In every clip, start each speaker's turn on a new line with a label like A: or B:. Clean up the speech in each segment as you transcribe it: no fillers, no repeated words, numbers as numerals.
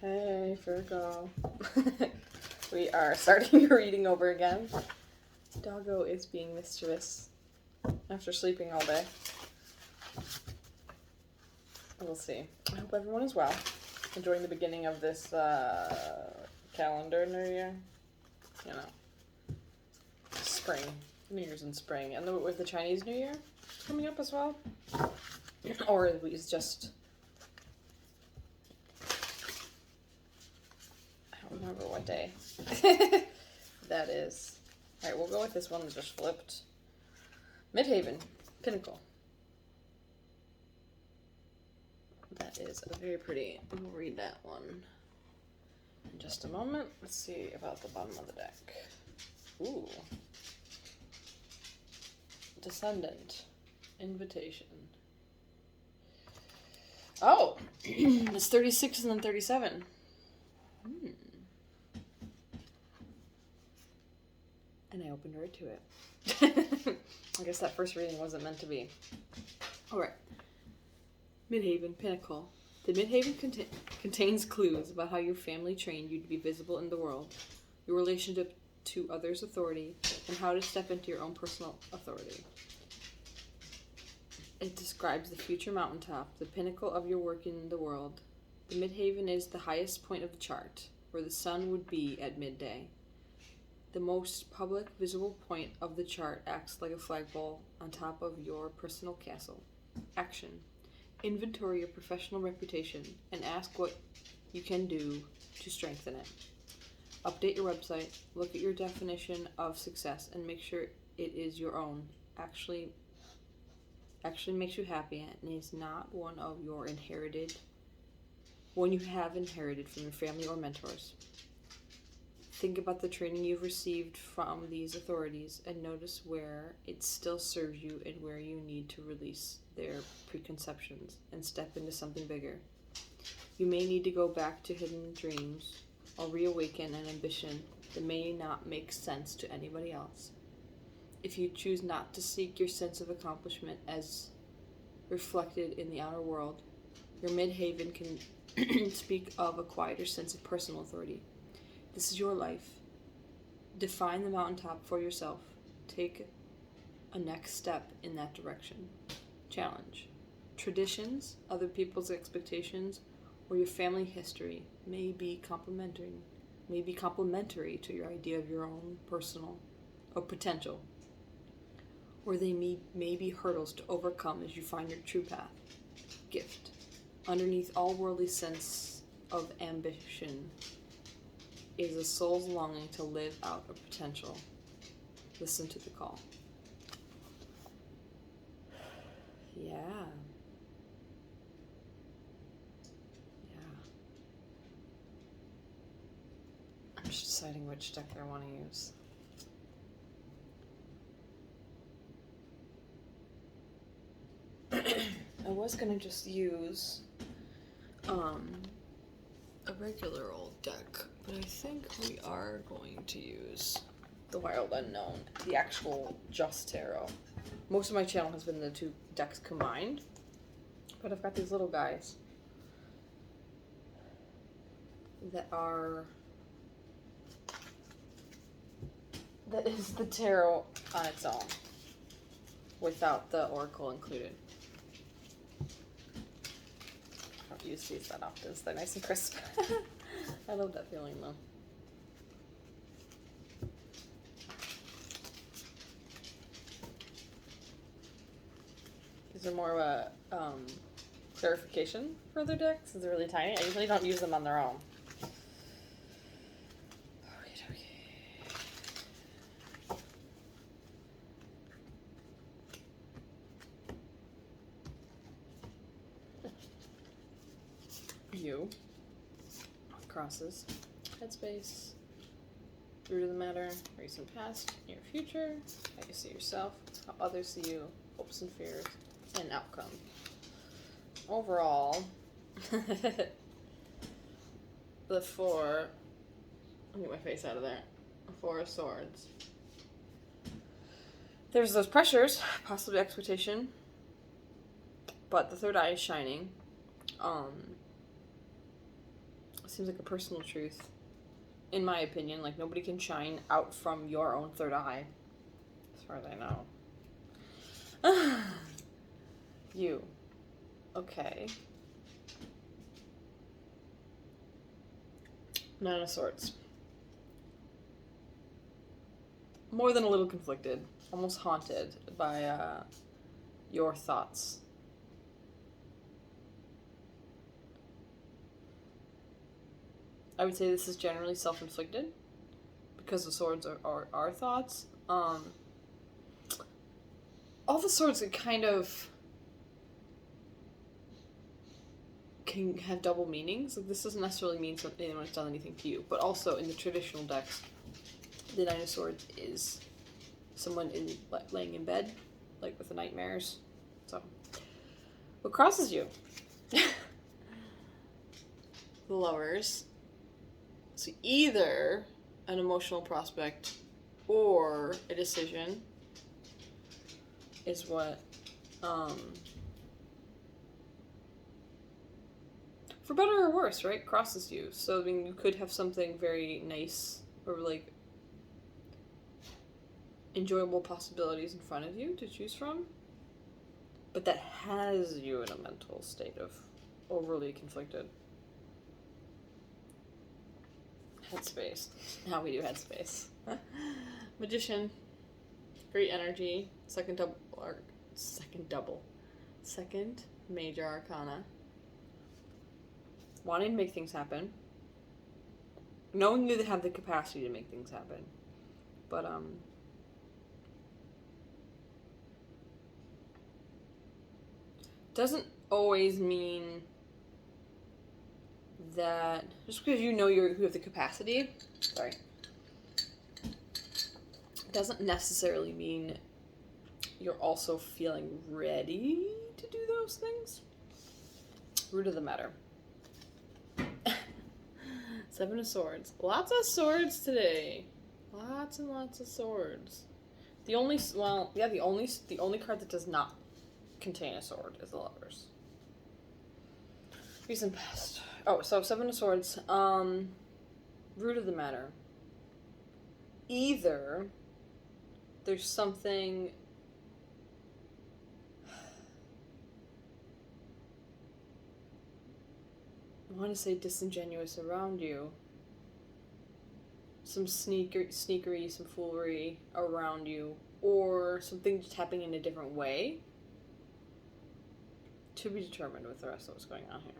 A: Hey, Virgo. We are starting your reading over again. Doggo is being mischievous after sleeping all day. We'll see. I hope everyone is well. Enjoying the beginning of this calendar New Year. You know, spring. New Year's in spring. And with the Chinese New Year coming up as well. Or is just... remember what day that is. Alright, we'll go with this one that just flipped. Midhaven, Pinnacle. That is very pretty. We'll read that one in just a moment. Let's see about the bottom of the deck. Ooh. Descendant. Invitation. Oh! It's 36 and then 37. And I opened right to it. I guess that first reading wasn't meant to be. Alright. Midhaven, Pinnacle. The Midhaven contains clues about how your family trained you to be visible in the world, your relationship to others' authority, and how to step into your own personal authority. It describes the future mountaintop, the pinnacle of your work in the world. The Midhaven is the highest point of the chart, where the sun would be at midday. The most public, visible point of the chart acts like a flagpole on top of your personal castle. Action. Inventory your professional reputation and ask what you can do to strengthen it. Update your website, look at your definition of success, and make sure it is your own. Actually makes you happy and is not one you have inherited from your family or mentors. Think about the training you've received from these authorities and notice where it still serves you and where you need to release their preconceptions and step into something bigger. You may need to go back to hidden dreams or reawaken an ambition that may not make sense to anybody else. If you choose not to seek your sense of accomplishment as reflected in the outer world, your midhaven can speak of a quieter sense of personal authority. This is your life. Define the mountaintop for yourself. Take a next step in that direction. Challenge. Traditions, other people's expectations, or your family history may be complementary to your idea of your own personal or potential. Or they may be hurdles to overcome as you find your true path. Gift. Underneath all worldly sense of ambition is a soul's longing to live out a potential. Listen to the call. Yeah. I'm just deciding which deck I want to use. I was going to just use a regular old deck, but I think we are going to use the Wild Unknown, the actual Just Tarot. Most of my channel has been the two decks combined, but I've got these little guys that is the tarot on its own, without the oracle included. I don't use these that often, so they're nice and crisp. I love that feeling though. These are more of a clarification for their decks, since they're really tiny. I usually don't use them on their own. You. Crosses. Headspace. Root of the matter. Recent past. Near future. How you see yourself. How others see you. Hopes and fears. And outcome. Overall, the four... Let me get my face out of there. The Four of Swords. There's those pressures. Possibly expectation. But the third eye is shining. Seems like a personal truth. In my opinion, like nobody can shine out from your own third eye. As far as I know. You. Okay. Nine of Swords. More than a little conflicted. Almost haunted by your thoughts. I would say this is generally self-inflicted because the swords are our thoughts. All the swords kind of can have double meanings. Like this doesn't necessarily mean anyone's done anything to you, but also in the traditional decks, the Nine of Swords is someone laying in bed, like with the nightmares. So, what crosses you? The Lovers. So either an emotional prospect or a decision is what, for better or worse, right, crosses you. So, I mean, you could have something very nice or, like, enjoyable possibilities in front of you to choose from, but that has you in a mental state of overly conflicted. Headspace. Now we do headspace. Magician. Great energy. Second major arcana. Wanting to make things happen. Knowing you have the capacity to make things happen. But, doesn't always mean that just because you know you have the capacity, doesn't necessarily mean you're also feeling ready to do those things. Root of the matter. Seven of Swords. Lots of swords today. Lots and lots of swords. The only card that does not contain a sword is the Lovers. Recent past. Oh, so Seven of Swords. Root of the matter. Either there's something I want to say disingenuous around you. Some sneakery, some foolery around you, or something just happening in a different way. To be determined with the rest of what's going on here.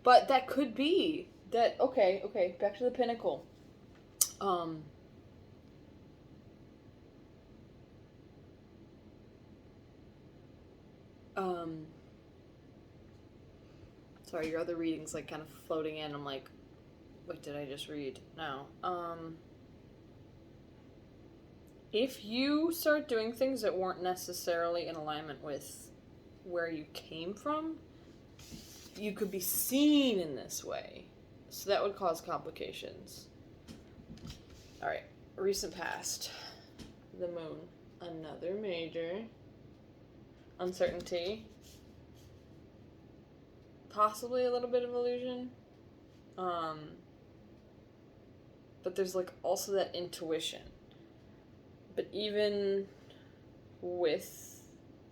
A: But that could be that. Okay, back to the Pinnacle. Sorry, your other reading's like kind of floating in. I'm like, what did I just read? No. If you start doing things that weren't necessarily in alignment with where you came from, you could be seen in this way. So that would cause complications. Alright, recent past. The Moon. Another major. Uncertainty. Possibly a little bit of illusion. But there's like also that intuition. But even with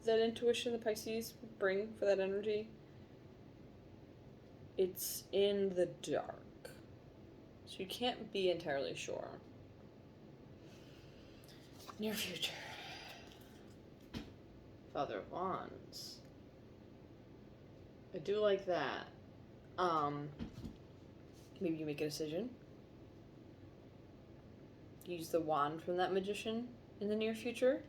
A: that intuition the Pisces bring for that energy, it's in the dark. So you can't be entirely sure. Near future. Father of Wands. I do like that. Maybe you make a decision. Use the wand from that magician in the near future.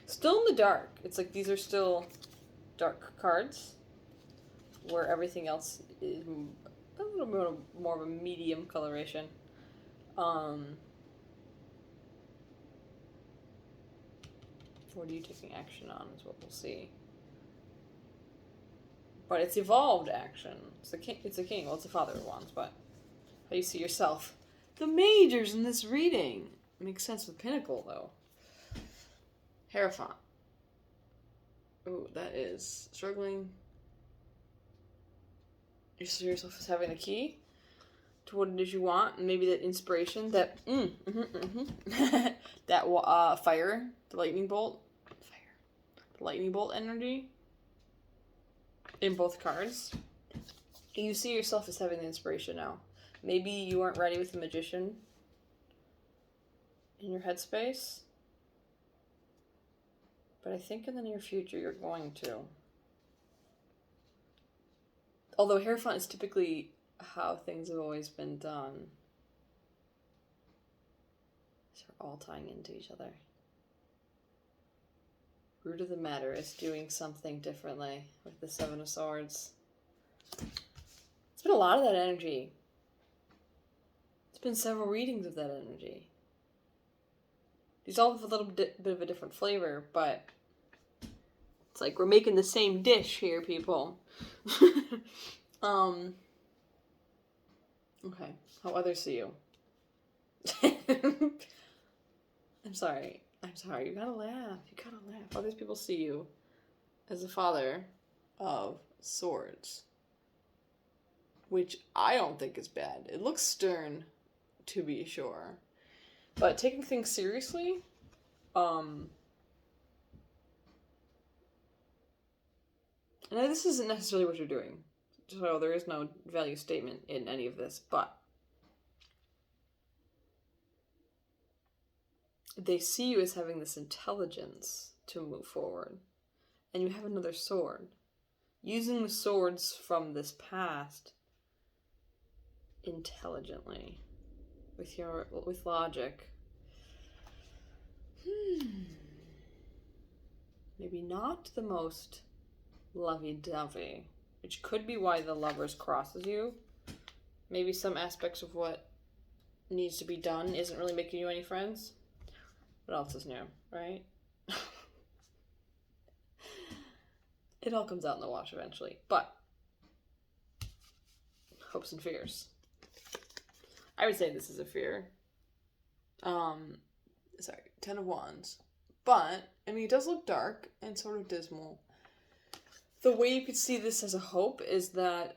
A: Still in the dark. It's like these are still dark cards where everything else is a little bit more of a medium coloration. What are you taking action on is what we'll see. But it's evolved action. It's a king. Well, it's a Father of Wands, but how you see yourself. The majors in this reading. Makes sense with Pinnacle, though. Hierophant. Ooh, that is struggling. You see yourself as having the key? to what it is you want, and maybe that inspiration, that that fire, the lightning bolt energy in both cards. You see yourself as having the inspiration now. Maybe you aren't ready with the Magician in your headspace, but I think in the near future you're going to. Although Hierophant is typically how things have always been done. These are all tying into each other. Root of the matter is doing something differently with the Seven of Swords. It's been a lot of that energy. It's been several readings of that energy. These all have a little bit of a different flavor, but it's like we're making the same dish here, people. Okay, how others see you. I'm sorry. You gotta laugh. Others people see you as a father of swords, which I don't think is bad. It looks stern, to be sure, but taking things seriously, and this isn't necessarily what you're doing, so there is no value statement in any of this, but they see you as having this intelligence to move forward. And you have another sword. Using the swords from this past intelligently. With logic. Maybe not the most lovey-dovey. Which could be why the Lovers crosses you. Maybe some aspects of what needs to be done isn't really making you any friends. What else is new, right? It all comes out in the wash eventually. But hopes and fears. I would say this is a fear. Sorry, 10 of Wands. But, I mean, it does look dark and sort of dismal. The way you could see this as a hope is that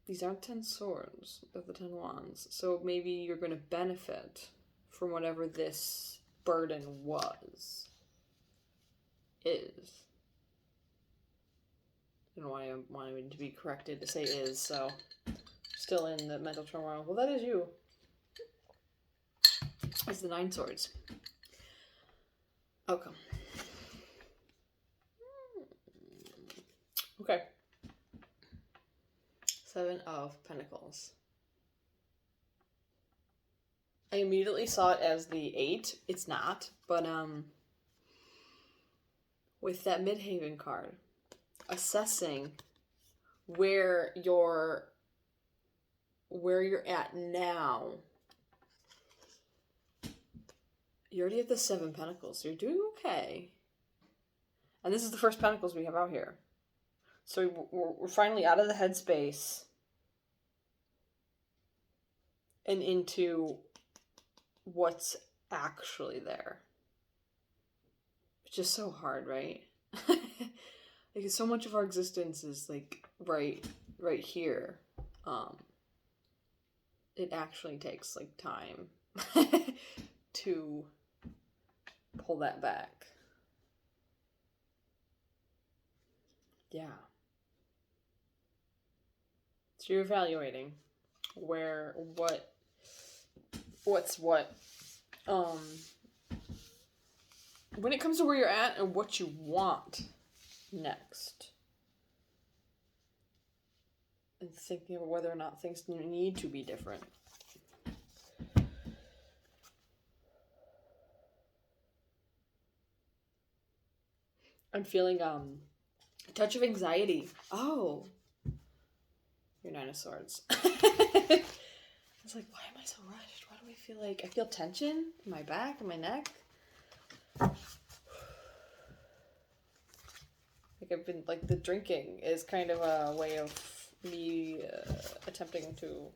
A: these aren't 10 swords, they're the 10 wands. So maybe you're going to benefit from whatever this burden is. I don't know why I'm wanting to be corrected to say is, so still in the mental turmoil. Well, that is you. It's the 9 swords. Okay. Okay. 7 of Pentacles. I immediately saw it as the 8. It's not, but with that Midhaven card, assessing where you're at now. You already have the 7 Pentacles, so you're doing okay. And this is the first Pentacles we have out here. So we're finally out of the headspace and into what's actually there. It's just so hard, right? Like so much of our existence is like right here. It actually takes like time to pull that back. Yeah. So you're evaluating what's what. When it comes to where you're at and what you want next. And thinking of whether or not things need to be different. I'm feeling a touch of anxiety. Oh. Your 9 of Swords. I was like, why am I so rushed? Why do I feel like I feel tension in my back and my neck? Like I've been like the drinking is kind of a way of me attempting to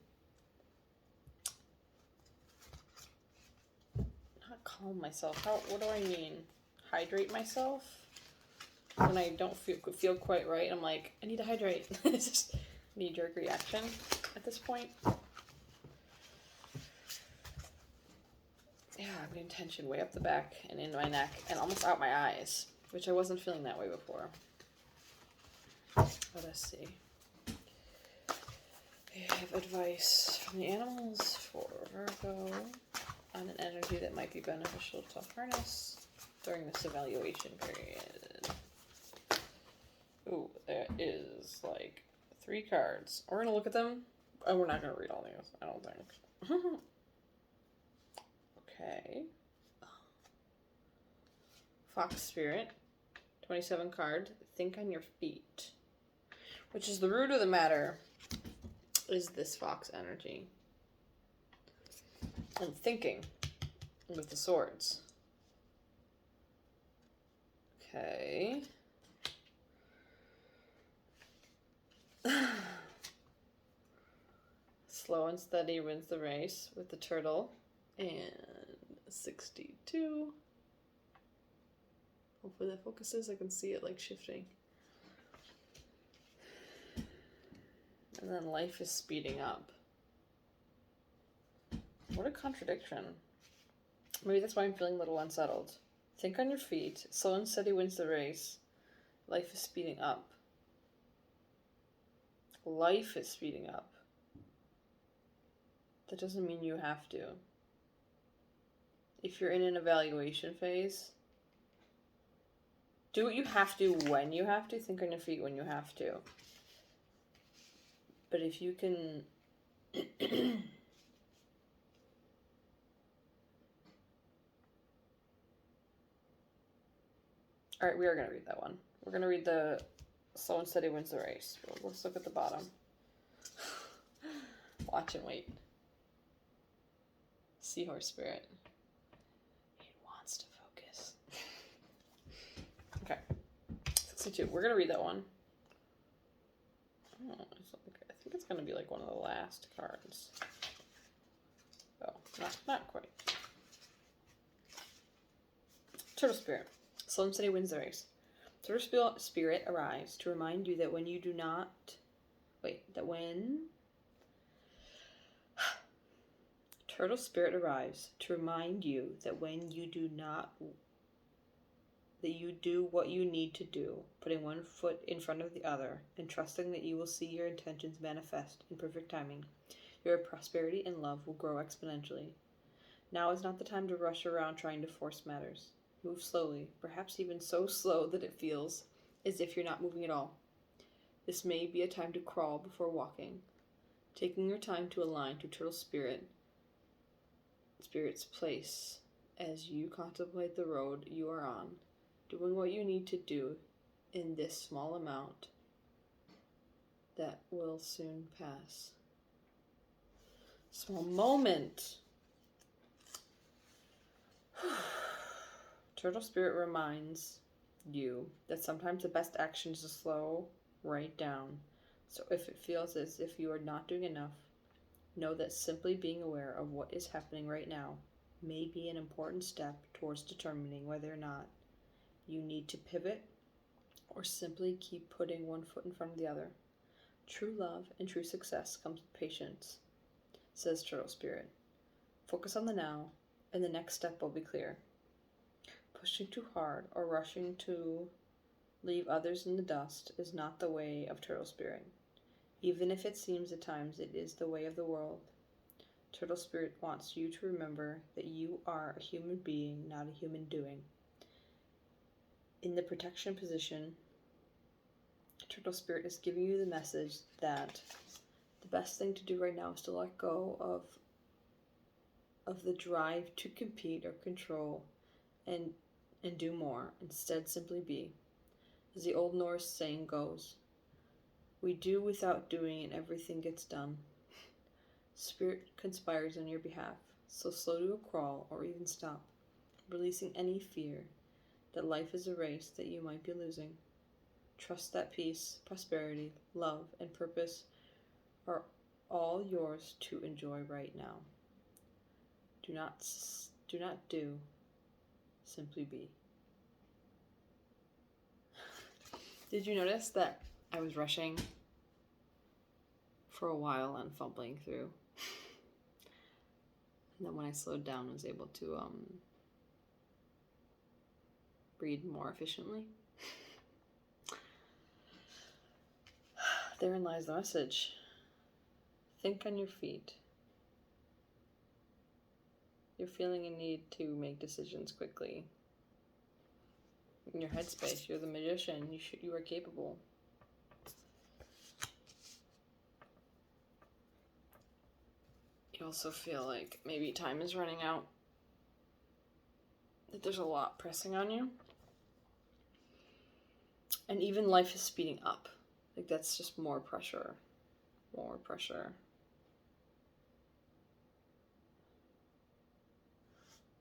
A: not calm myself. What do I mean? Hydrate myself when I don't feel quite right. I'm like, I need to hydrate. It's just knee-jerk reaction at this point. Yeah, I'm getting tension way up the back and in my neck and almost out my eyes, which I wasn't feeling that way before. Let us see. I have advice from the animals for Virgo on an energy that might be beneficial to harness during this evaluation period. Ooh, there is like 3 cards. We're going to look at them. Oh, we're not going to read all these, I don't think. Okay. Fox Spirit. 27 card. Think on your feet. Which is the root of the matter. Is this fox energy. And thinking with the swords. Okay. Slow and steady wins the race with the turtle. And 62. Hopefully that focuses. I can see it like shifting. And then life is speeding up. What a contradiction. Maybe that's why I'm feeling a little unsettled. Think on your feet. Slow and steady wins the race. Life is speeding up. Life is speeding up. That doesn't mean you have to. If you're in an evaluation phase, do what you have to when you have to. Think on your feet when you have to. But if you can... Alright, we are going to read that one. We're going to read the slow and steady wins the race. Let's look at the bottom. Watch and wait. Seahorse Spirit. It wants to focus. Okay. 62. We're going to read that one. Oh, I think it's going to be like one of the last cards. Oh, not quite. Turtle Spirit. Slow and steady wins the race. Turtle Spirit arrives to remind you that when you do not... Turtle Spirit arrives to remind you that when you do not... that you do what you need to do, putting one foot in front of the other, and trusting that you will see your intentions manifest in perfect timing. Your prosperity and love will grow exponentially. Now is not the time to rush around trying to force matters. Move slowly, perhaps even so slow that it feels as if you're not moving at all. This may be a time to crawl before walking, taking your time to align to Turtle Spirit's place as you contemplate the road you are on, doing what you need to do in this small amount that will soon pass. Small moment. Turtle Spirit reminds you that sometimes the best action is to slow right down. So if it feels as if you are not doing enough, know that simply being aware of what is happening right now may be an important step towards determining whether or not you need to pivot or simply keep putting one foot in front of the other. True love and true success comes with patience, says Turtle Spirit. Focus on the now, and the next step will be clear. Pushing too hard or rushing to leave others in the dust is not the way of Turtle Spirit. Even if it seems at times it is the way of the world, Turtle Spirit wants you to remember that you are a human being, not a human doing. In the protection position, Turtle Spirit is giving you the message that the best thing to do right now is to let go of the drive to compete or control and do more. Instead, simply be. As the Old Norse saying goes, we do without doing and everything gets done. Spirit conspires on your behalf, so slow to a crawl or even stop, releasing any fear that life is a race that you might be losing. Trust that peace, prosperity, love, and purpose are all yours to enjoy right now. Do not do, simply be. Did you notice that I was rushing for a while and fumbling through. And then when I slowed down, I was able to breathe more efficiently. Therein lies the message. Think on your feet. You're feeling a need to make decisions quickly. In your headspace, you're the magician. You are capable. You also feel like maybe time is running out. That there's a lot pressing on you. And even life is speeding up. Like that's just more pressure. More pressure.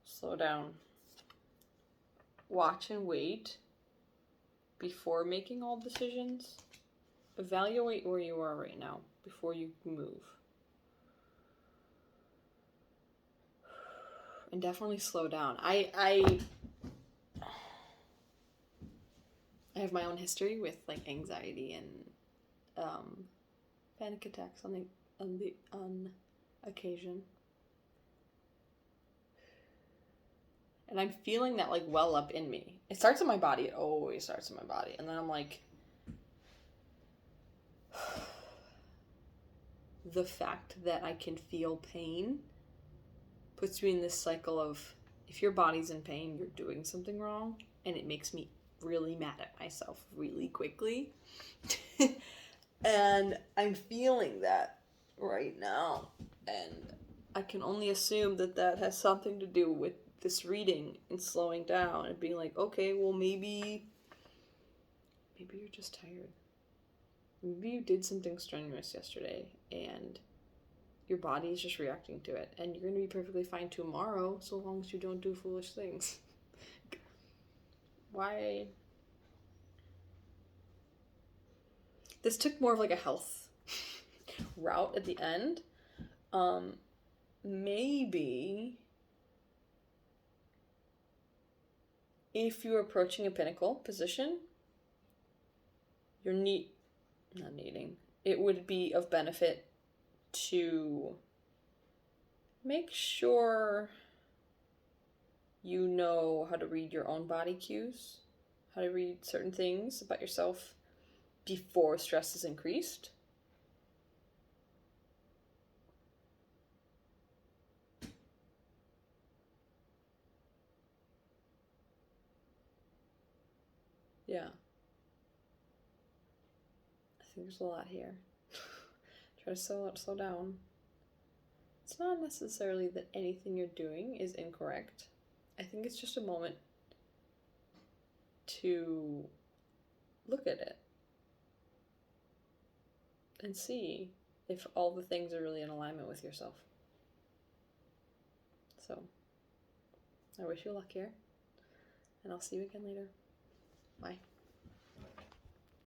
A: Slow down. Watch and wait before making all decisions. Evaluate where you are right now before you move. And definitely slow down. I have my own history with like anxiety and panic attacks on occasion. And I'm feeling that like well up in me. It starts in my body. It always starts in my body. And then I'm like, the fact that I can feel pain puts me in this cycle of, if your body's in pain, you're doing something wrong. And it makes me really mad at myself really quickly. And I'm feeling that right now. And I can only assume that that has something to do with this reading and slowing down and being like, okay, well, maybe you're just tired. Maybe you did something strenuous yesterday and your body is just reacting to it. And you're going to be perfectly fine tomorrow so long as you don't do foolish things. Why? This took more of like a health route at the end. Maybe if you're approaching a pinnacle position, it would be of benefit to make sure you know how to read your own body cues, how to read certain things about yourself before stress is increased. Yeah. I think there's a lot here. Try to slow down. It's not necessarily that anything you're doing is incorrect. I think it's just a moment to look at it and see if all the things are really in alignment with yourself. So, I wish you luck here, and I'll see you again later. Bye.